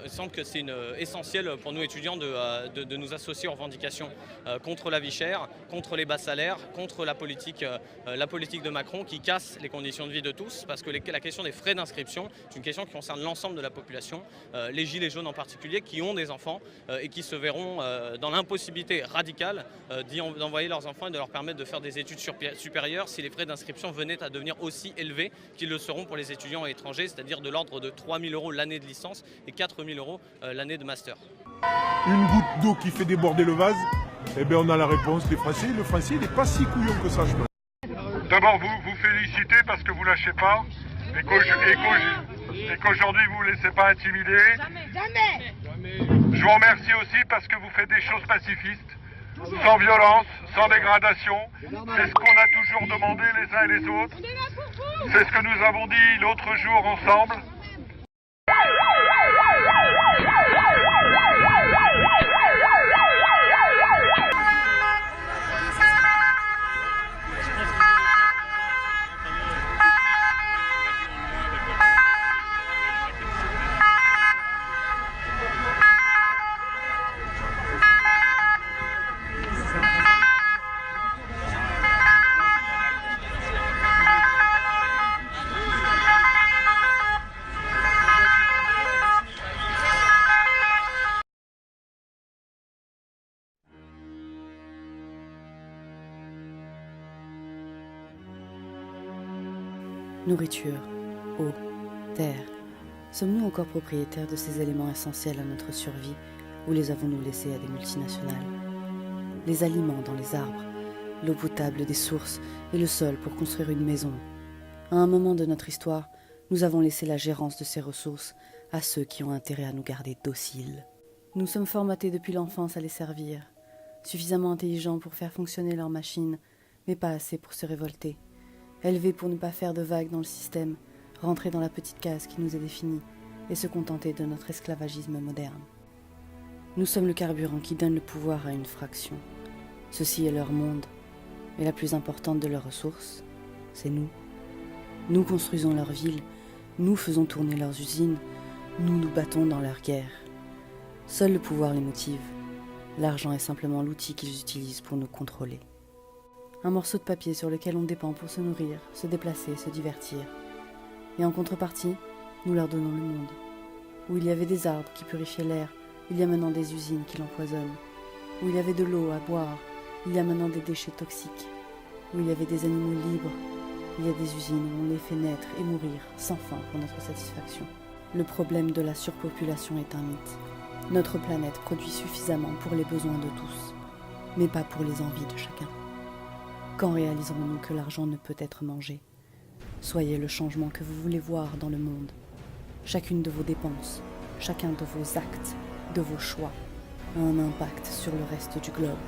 me semble que c'est essentiel pour nous étudiants de nous associer aux revendications contre la vie chère, contre les bas salaires, contre la politique de Macron qui casse les conditions de vie de tous, parce que la question des frais d'inscription, c'est une question qui concerne l'ensemble de la population, les gilets jaunes en particulier, qui ont des enfants et qui se verront dans l'impossibilité radicale d'envoyer leurs enfants et de leur permettre de faire des études supérieures si les frais d'inscription venaient à devenir aussi élevés qu'ils le seront pour les étudiants étrangers, c'est-à-dire de l'ordre de 3 000 € l'année de licence et 4 000 € l'année de master. Une goutte d'eau qui fait déborder le vase, eh bien on a la réponse des Français. Le Français, il n'est pas si couillon que ça, je pense. D'abord, vous félicitez parce que vous lâchez pas et qu'aujourd'hui vous ne laissez pas intimider. Jamais. Je vous remercie aussi parce que vous faites des choses pacifistes, sans violence, sans dégradation. C'est ce qu'on a toujours demandé les uns et les autres. C'est ce que nous avons dit l'autre jour ensemble. Nourriture, eau, terre. Sommes-nous encore propriétaires de ces éléments essentiels à notre survie ou les avons-nous laissés à des multinationales? Les aliments dans les arbres, l'eau potable des sources et le sol pour construire une maison. À un moment de notre histoire, nous avons laissé la gérance de ces ressources à ceux qui ont intérêt à nous garder dociles. Nous sommes formatés depuis l'enfance à les servir, suffisamment intelligents pour faire fonctionner leurs machines, mais pas assez pour se révolter. Élevés pour ne pas faire de vagues dans le système, rentrer dans la petite case qui nous est définie et se contenter de notre esclavagisme moderne. Nous sommes le carburant qui donne le pouvoir à une fraction. Ceci est leur monde, et la plus importante de leurs ressources, c'est nous. Nous construisons leurs villes, nous faisons tourner leurs usines, nous nous battons dans leurs guerres. Seul le pouvoir les motive. L'argent est simplement l'outil qu'ils utilisent pour nous contrôler. Un morceau de papier sur lequel on dépend pour se nourrir, se déplacer, se divertir. Et en contrepartie, nous leur donnons le monde. Où il y avait des arbres qui purifiaient l'air, il y a maintenant des usines qui l'empoisonnent. Où il y avait de l'eau à boire, il y a maintenant des déchets toxiques. Où il y avait des animaux libres, il y a des usines où on les fait naître et mourir sans fin pour notre satisfaction. Le problème de la surpopulation est un mythe. Notre planète produit suffisamment pour les besoins de tous, mais pas pour les envies de chacun. Quand réaliserons-nous que l'argent ne peut être mangé? Soyez le changement que vous voulez voir dans le monde. Chacune de vos dépenses, chacun de vos actes, de vos choix, a un impact sur le reste du globe.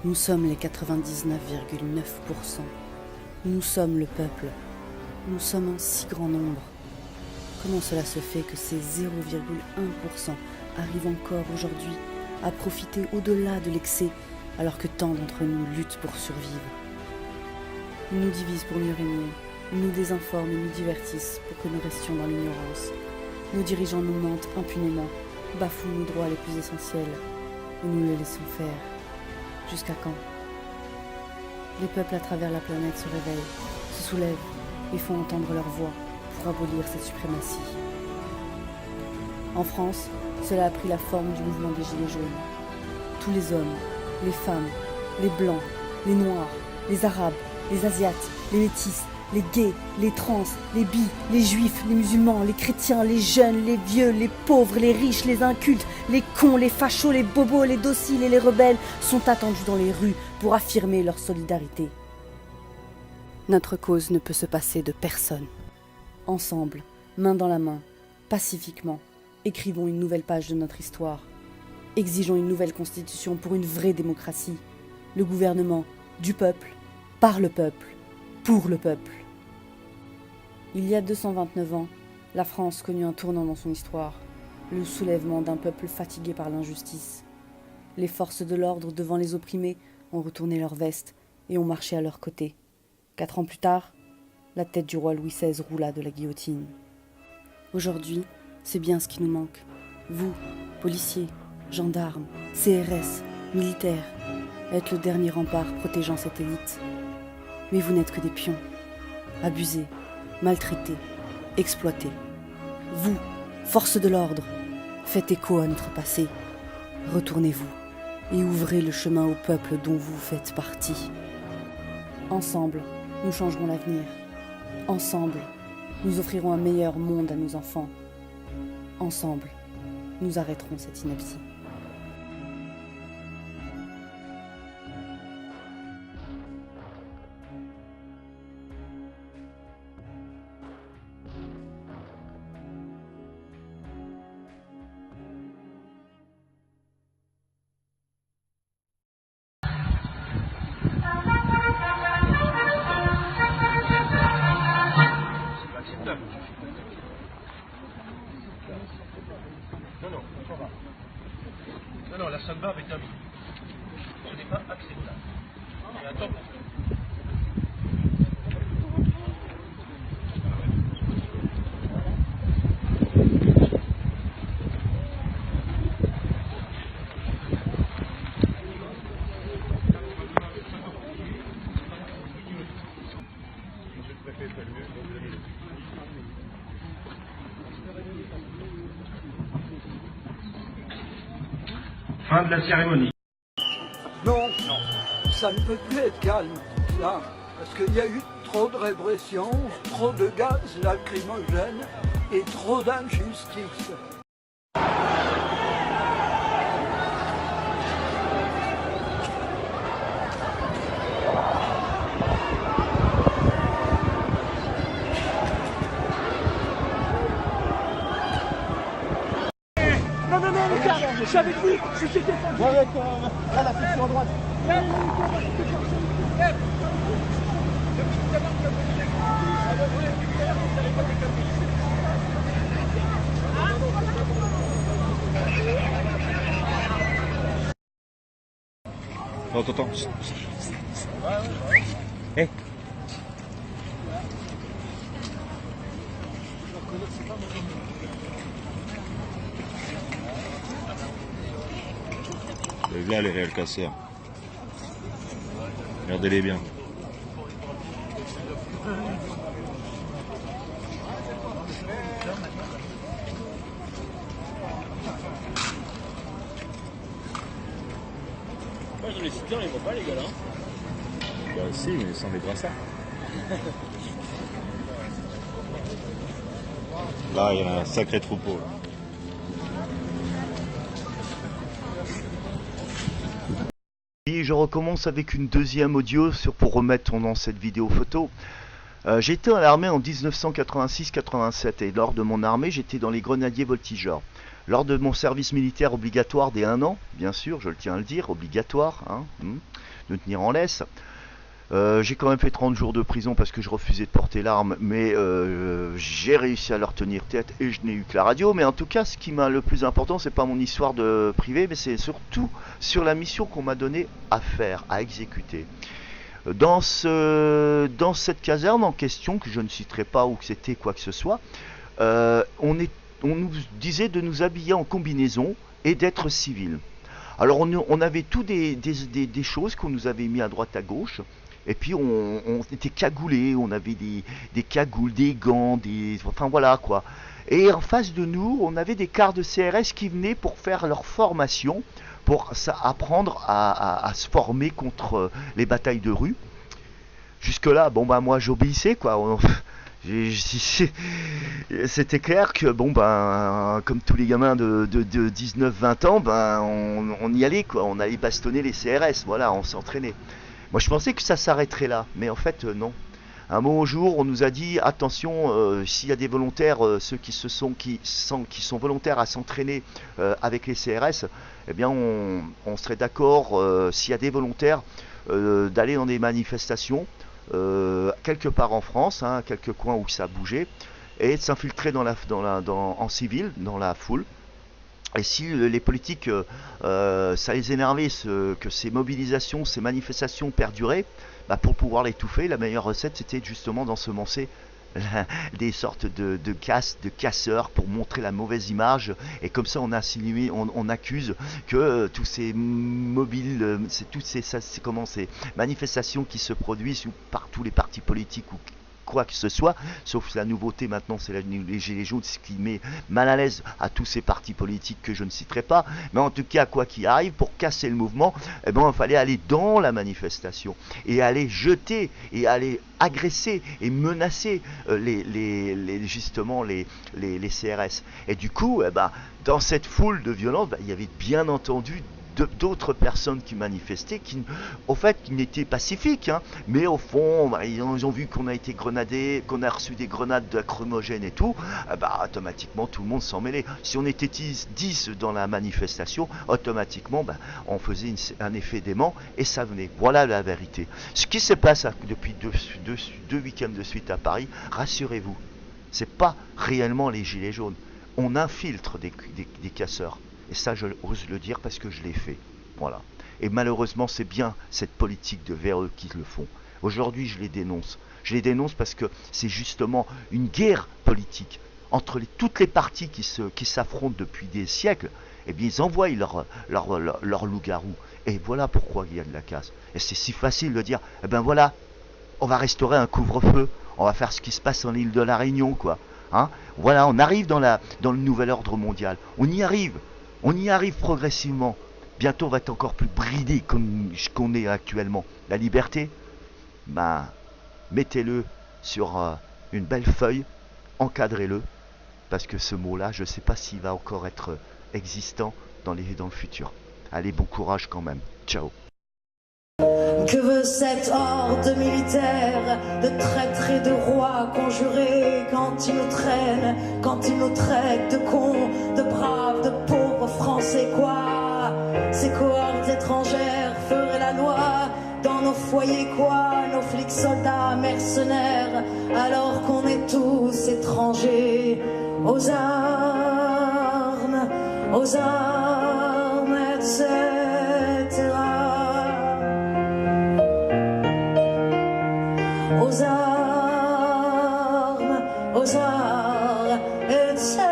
Nous sommes les 99,9%. Nous sommes le peuple. Nous sommes un si grand nombre. Comment cela se fait que ces 0,1% arrivent encore aujourd'hui à profiter au-delà de l'excès alors que tant d'entre nous luttent pour survivre? Ils nous divisent pour mieux régner, ils nous désinforment et nous divertissent pour que nous restions dans l'ignorance. Nos dirigeants nous mentent impunément, bafouent nos droits les plus essentiels, et nous les laissons faire. Jusqu'à quand? Les peuples à travers la planète se réveillent, se soulèvent et font entendre leur voix pour abolir cette suprématie. En France, cela a pris la forme du mouvement des Gilets jaunes. Tous les hommes, les femmes, les blancs, les noirs, les arabes, les asiates, les métis, les gays, les trans, les bis, les juifs, les musulmans, les chrétiens, les jeunes, les vieux, les pauvres, les riches, les incultes, les cons, les fachos, les bobos, les dociles et les rebelles sont attendus dans les rues pour affirmer leur solidarité. Notre cause ne peut se passer de personne. Ensemble, main dans la main, pacifiquement, écrivons une nouvelle page de notre histoire. Exigeons une nouvelle constitution pour une vraie démocratie. Le gouvernement du peuple, par le peuple, pour le peuple. Il y a 229 ans, la France connut un tournant dans son histoire, le soulèvement d'un peuple fatigué par l'injustice. Les forces de l'ordre devant les opprimés ont retourné leurs vestes et ont marché à leur côté. 4 ans plus tard, la tête du roi Louis XVI roula de la guillotine. Aujourd'hui, c'est bien ce qui nous manque. Vous, policiers, gendarmes, CRS, militaires, êtes le dernier rempart protégeant cette élite. Mais vous n'êtes que des pions, abusés, maltraités, exploités. Vous, force de l'ordre, faites écho à notre passé. Retournez-vous et ouvrez le chemin au peuple dont vous faites partie. Ensemble, nous changerons l'avenir. Ensemble, nous offrirons un meilleur monde à nos enfants. Ensemble, nous arrêterons cette ineptie. Non, la samba avec un minimum. Ce n'est pas acceptable. Et attends. Fin de la cérémonie. Non, ça ne peut plus être calme, là, parce qu'il y a eu trop de répression, trop de gaz lacrymogènes et trop d'injustice. Non, les gars, je suis avec vous, je suis défendu. Avec là, la section à droite. Attends. Hé. Là, les réels casseurs. Regardez-les bien. Moi, je les cite bien, on les voit pas, les gars, là. Bah, si, mais sans les brassards. Là, il y a un sacré troupeau. Là. Et je recommence avec une deuxième audio pour remettre dans cette vidéo photo. J'ai été à l'armée en 1986-87 et lors de mon armée, j'étais dans les grenadiers voltigeurs. Lors de mon service militaire obligatoire des 1 an, bien sûr, je le tiens à le dire, obligatoire, hein, de tenir en laisse. J'ai quand même fait 30 jours de prison parce que je refusais de porter l'arme, mais j'ai réussi à leur tenir tête et je n'ai eu que la radio. Mais en tout cas, ce qui m'a le plus important, c'est pas mon histoire de privé, mais c'est surtout sur la mission qu'on m'a donnée à faire, à exécuter. Dans cette caserne en question, que je ne citerai pas où c'était quoi que ce soit, on nous disait de nous habiller en combinaison et d'être civil. Alors on avait tout des choses qu'on nous avait mis à droite à gauche. Et puis on était cagoulés, on avait des cagoules, des gants, enfin voilà quoi. Et en face de nous, on avait des quarts de CRS qui venaient pour faire leur formation, pour apprendre à se former contre les batailles de rue. Jusque là, bon bah moi j'obéissais quoi. C'était clair que bon ben comme tous les gamins de 19-20 ans, ben on y allait quoi, on allait bastonner les CRS, voilà, on s'entraînait. Moi je pensais que ça s'arrêterait là, mais en fait non. Un beau jour on nous a dit attention, s'il y a des volontaires, ceux qui sont volontaires à s'entraîner avec les CRS, eh bien on serait d'accord s'il y a des volontaires d'aller dans des manifestations quelque part en France, hein, quelques coins où ça bougeait, et de s'infiltrer en civil, dans la foule. Et si les politiques, ça les énervait que ces mobilisations, ces manifestations perduraient, bah pour pouvoir l'étouffer, la meilleure recette c'était justement d'ensemencer des sortes de casseurs pour montrer la mauvaise image, et comme ça on accuse que tous ces mobiles, ces manifestations qui se produisent par tous les partis politiques ou quoi que ce soit, sauf la nouveauté maintenant c'est les Gilets jaunes, ce qui met mal à l'aise à tous ces partis politiques que je ne citerai pas, mais en tout cas quoi qu'il arrive, pour casser le mouvement, eh ben, il fallait aller dans la manifestation et aller jeter et aller agresser et menacer justement les CRS. Et du coup, eh ben, dans cette foule de violence, il y avait bien entendu d'autres personnes qui manifestaient, qui n'étaient pacifiques, hein, mais au fond, ils ont vu qu'on a été grenadés, qu'on a reçu des grenades lacrymogènes et tout, automatiquement tout le monde s'en mêlait. Si on était 10 dans la manifestation, automatiquement on faisait un effet d'aimant et ça venait. Voilà la vérité. Ce qui se passe depuis deux week-ends de suite à Paris, rassurez-vous, c'est pas réellement les gilets jaunes. On infiltre des casseurs. Et ça, je ose le dire parce que je l'ai fait. Voilà. Et malheureusement, c'est bien cette politique de véreux qui le font. Aujourd'hui, je les dénonce. Je les dénonce parce que c'est justement une guerre politique entre toutes les parties qui s'affrontent depuis des siècles. Eh bien, ils envoient leur loup-garou. Et voilà pourquoi il y a de la casse. Et c'est si facile de dire, eh ben voilà, on va restaurer un couvre-feu. On va faire ce qui se passe en île de la Réunion, quoi. Hein, voilà, on arrive dans le nouvel ordre mondial. On y arrive. On y arrive progressivement. Bientôt, on va être encore plus bridé qu'on est actuellement. La liberté, mettez-le sur une belle feuille, encadrez-le, parce que ce mot-là, je ne sais pas s'il va encore être existant dans le futur. Allez, bon courage quand même. Ciao. Que veut cette horde militaire de traîtres et de rois conjurés quand ils nous traînent, quand ils nous traitent de cons, de braves, de pauvres Français, quoi? Ces cohortes étrangères feraient la loi dans nos foyers, quoi? Nos flics, soldats, mercenaires, alors qu'on est tous étrangers. Aux armes, etc. Aux armes, etc.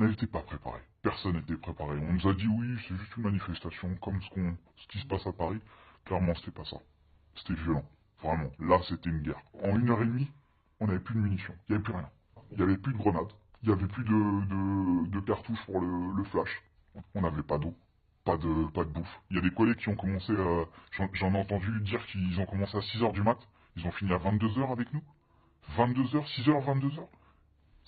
n'était pas préparé. Personne n'était préparé. On nous a dit oui, c'est juste une manifestation, comme ce qui se passe à Paris. Clairement, c'était pas ça. C'était violent. Vraiment. Là, c'était une guerre. En 1h30, on n'avait plus de munitions. Il n'y avait plus rien. Il n'y avait plus de grenades. Il n'y avait plus de cartouches pour le flash. On n'avait pas d'eau. Pas de bouffe. Il y a des collègues qui ont commencé à... J'en ai entendu dire qu'ils ont commencé à 6h du mat. Ils ont fini à 22h avec nous. 22h, 6h, 22h.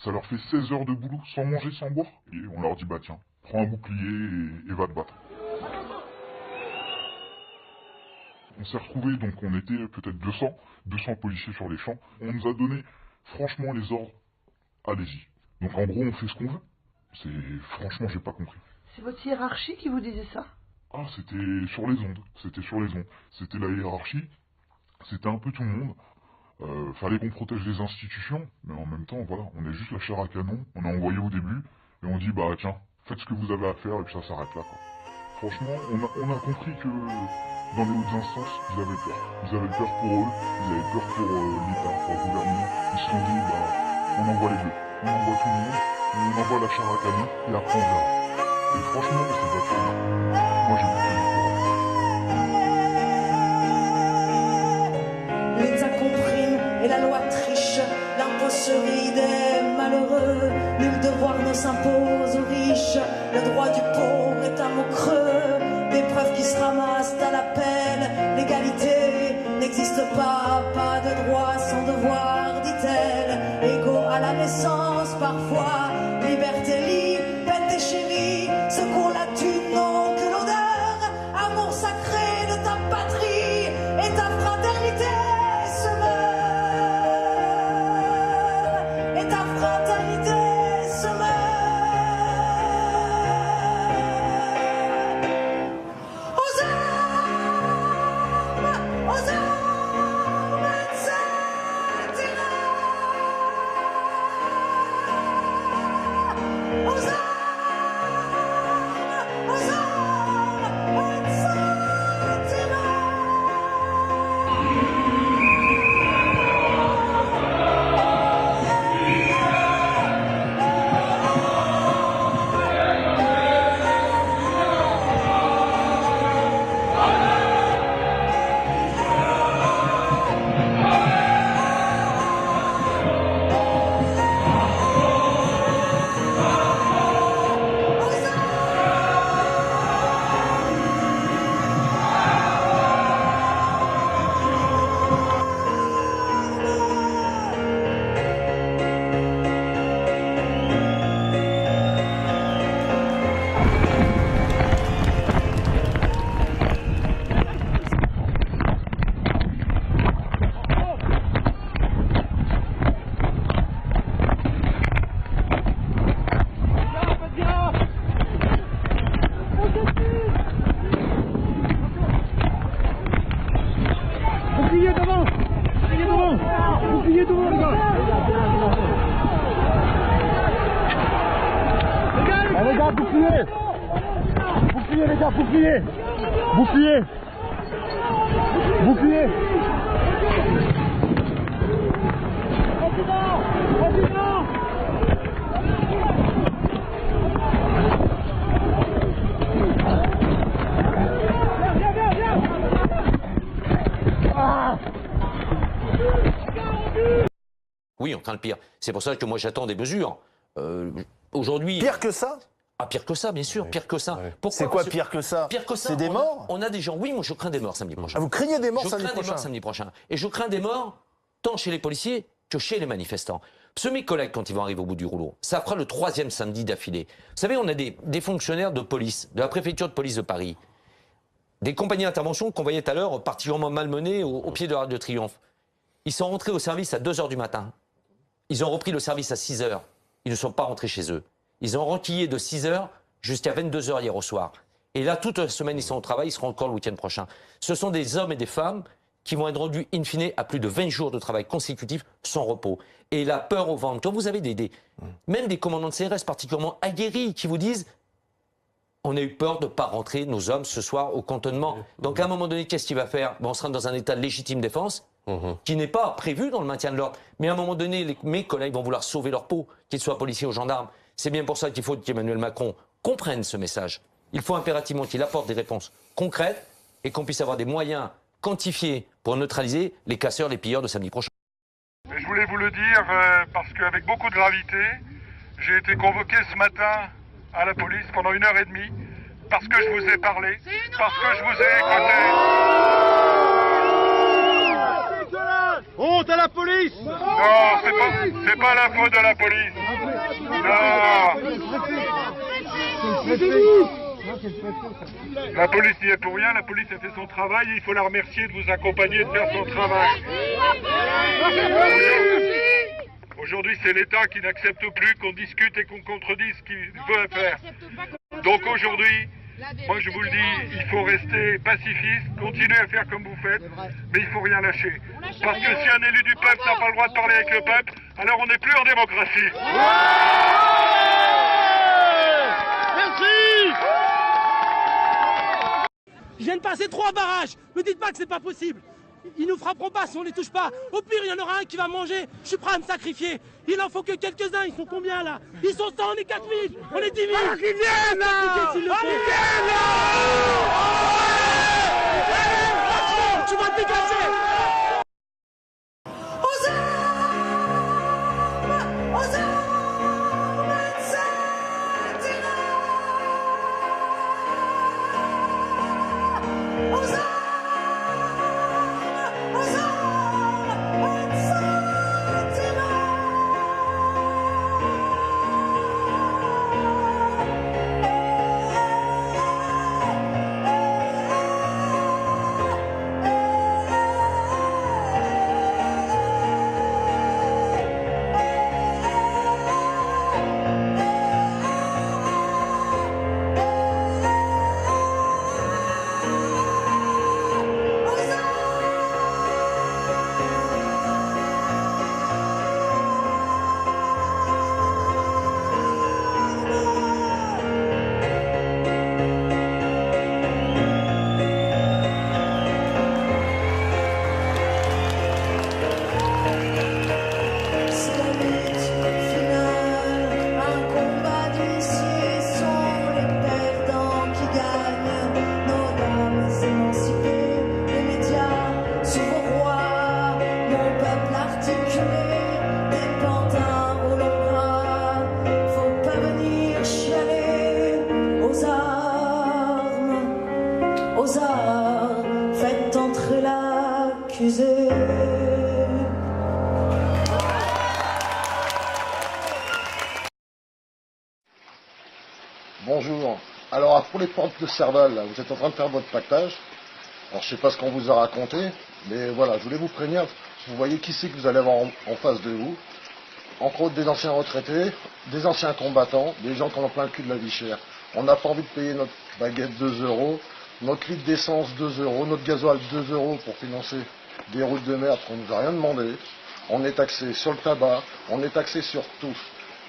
Ça leur fait 16 heures de boulot, sans manger, sans boire. Et on leur dit, bah tiens, prends un bouclier et va te battre. On s'est retrouvés, donc on était peut-être 200 policiers sur les champs. On nous a donné, franchement, les ordres, allez-y. Donc en gros, on fait ce qu'on veut. Franchement, j'ai pas compris. C'est votre hiérarchie qui vous disait ça? Ah, c'était sur les ondes. C'était la hiérarchie. C'était un peu tout le monde. Fallait qu'on protège les institutions, mais en même temps, voilà, on est juste la chair à canon, on a envoyé au début, et on dit, bah tiens, faites ce que vous avez à faire, et puis ça s'arrête là, quoi. Franchement, on a compris que dans les hautes instances, ils avaient peur. Ils avaient peur pour eux, ils avaient peur pour l'État, pour le gouvernement. Ils se sont dit, bah, on envoie les deux. On envoie tout le monde, on envoie la chair à canon, et après on verra. Et franchement, c'est pas très bien. Moi, j'ai beaucoup de courage. L'État comprime et la loi triche, l'impôt se rit des malheureux, nul devoir ne s'impose aux riches, le droit du pauvre est un mot creux, des preuves qui se ramassent à l'appel, l'égalité n'existe pas, pas de droit sans devoir, dit-elle, égaux à la naissance parfois, liberté, liberté chérie, ce qu'on la tue n'ont que l'odeur, amour sacré de ta patrie et ta fraternité. Bouclier les gars, bouclier. Bouclier. Bouclier. Oui, on craint le pire. C'est pour ça que moi j'attends des mesures. Aujourd'hui... Pire que ça? Ah, pire que ça, bien sûr, oui. pire que ça. Oui. C'est quoi pire que ça? Pire que ça. C'est des morts? On a des gens, oui, moi je crains des morts samedi prochain. Ah, vous craignez des morts samedi prochain? Je crains des morts samedi prochain. Et je crains des morts tant chez les policiers que chez les manifestants. Parce que mes collègues, quand ils vont arriver au bout du rouleau, ça fera le 3e samedi d'affilée. Vous savez, on a des fonctionnaires de police, de la préfecture de police de Paris, des compagnies d'intervention qu'on voyait tout à l'heure particulièrement malmenées au pied de l'Arc de Triomphe. Ils sont rentrés au service à 2h du matin. Ils ont repris le service à 6h. Ils ne sont pas rentrés chez eux. Ils ont renquillé de 6h jusqu'à 22h hier au soir. Et là, toute la semaine, ils sont au travail, ils seront encore le week-end prochain. Ce sont des hommes et des femmes qui vont être rendus, in fine, à plus de 20 jours de travail consécutifs sans repos. Et la peur au ventre. Quand vous avez même des commandants de CRS particulièrement aguerris qui vous disent « On a eu peur de ne pas rentrer, nos hommes, ce soir, au cantonnement. » Donc, à un moment donné, qu'est-ce qu'il va faire? On sera dans un état de légitime défense qui n'est pas prévu dans le maintien de l'ordre. Mais à un moment donné, mes collègues vont vouloir sauver leur peau, qu'ils soient policiers ou gendarmes. C'est bien pour ça qu'il faut qu'Emmanuel Macron comprenne ce message. Il faut impérativement qu'il apporte des réponses concrètes et qu'on puisse avoir des moyens quantifiés pour neutraliser les casseurs, les pilleurs de samedi prochain. Mais je voulais vous le dire parce qu'avec beaucoup de gravité, j'ai été convoqué ce matin à la police pendant 1h30 parce que je vous ai parlé, parce que je vous ai écouté. Honte à la police! Non, c'est pas la faute de la police. Non. La police n'y est pour rien, la police a fait son travail et il faut la remercier de vous accompagner et de faire son travail. Aujourd'hui, c'est l'État qui n'accepte plus qu'on discute et qu'on contredise ce qu'il veut faire. Donc aujourd'hui, moi je vous le dis, il faut rester pacifiste, continuer à faire comme vous faites, mais il ne faut rien lâcher. Parce que si un élu du peuple n'a pas le droit de parler avec le peuple, alors on n'est plus en démocratie. Je viens de passer 3 barrages. Me dites pas que c'est pas possible. Ils nous frapperont pas si on les touche pas. Au pire, il y en aura un qui va manger. Je suis prêt à me sacrifier. Il en faut que quelques-uns. Ils sont combien là? Ils sont 100, on est 4000. On est 10 000. Qu'ils viennent là! Tu vas te dégager. Faites entrer l'accusé. Bonjour. Alors pour les portes de Serval, là, vous êtes en train de faire votre pactage. Alors je sais pas ce qu'on vous a raconté, mais voilà, je voulais vous prévenir. Vous voyez qui c'est que vous allez avoir en face de vous. Entre autres des anciens retraités, des anciens combattants, des gens qui en ont plein le cul de la vie chère. On n'a pas envie de payer notre baguette 2 €, notre litre d'essence 2 €, notre gasoil 2 € pour financer des routes de merde qu'on nous a rien demandé. On est taxé sur le tabac, on est taxé sur tout.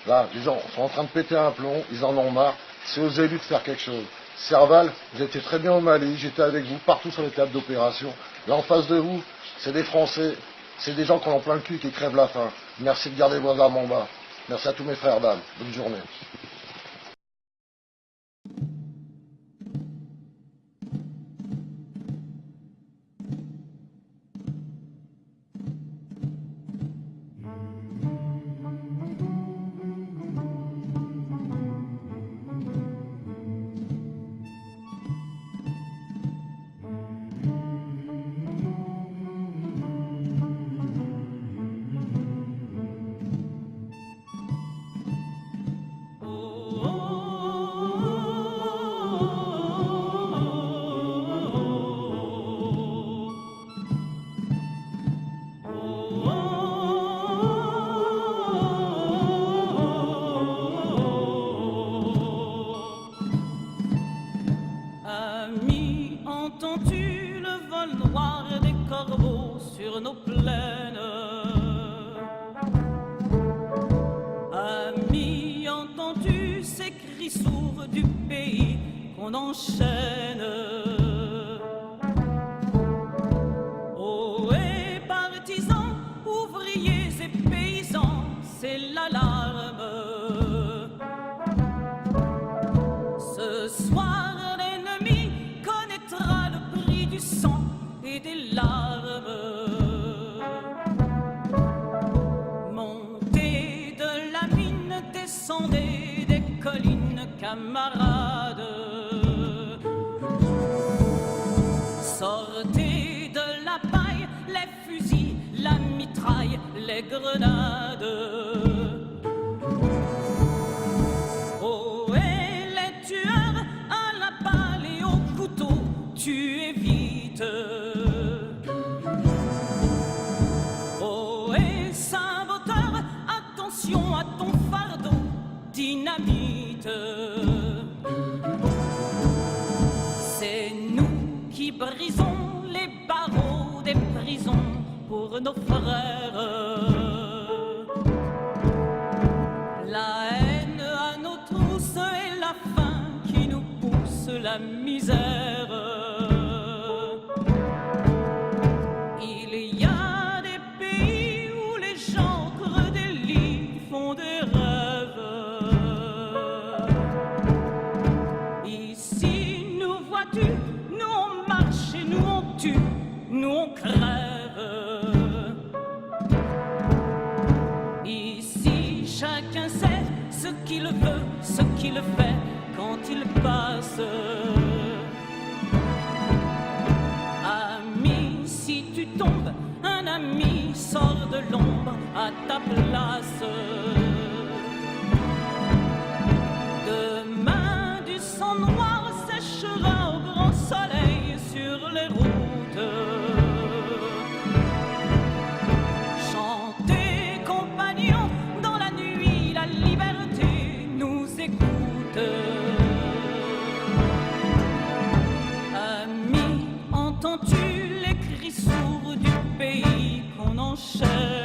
Là, les gens sont en train de péter un plomb, ils en ont marre. C'est aux élus de faire quelque chose. Serval, vous étiez très bien au Mali, j'étais avec vous partout sur les théâtres d'opération. Là, en face de vous, c'est des Français, c'est des gens qui en ont plein le cul, qui crèvent la faim. Merci de garder vos armes en bas. Merci à tous mes frères d'âme. Bonne journée. Entends-tu le vol noir des corbeaux sur nos plaines? Ami, entends-tu ces cris sourds du pays qu'on enchaîne? Oh, et partisans, ouvriers et paysans, c'est l'alarme. camarades. Sortez de la paille, les fusils, la mitraille, les grenades. Oh, et les tueurs à la balle et au couteau, tu évites. Oh, et saboteur, attention à ton fardeau, dynamite. C'est nous qui brisons les barreaux des prisons pour nos frères. La haine à nos trousses et la faim qui nous pousse la misère. Il y a des pays où les gens creux des lits font des rêves. Ici, nous vois-tu, nous on marche et nous on tue, nous on crève. Ici, chacun sait ce qu'il veut, ce qu'il fait quand il passe. Ami, si tu tombes, un ami sort de l'ombre à ta place. Demain, du sang noir séchera au grand soleil sur les routes. Chantez, compagnons, dans la nuit, la liberté nous écoute. Ami, entends-tu les cris sourds du pays qu'on enchaîne?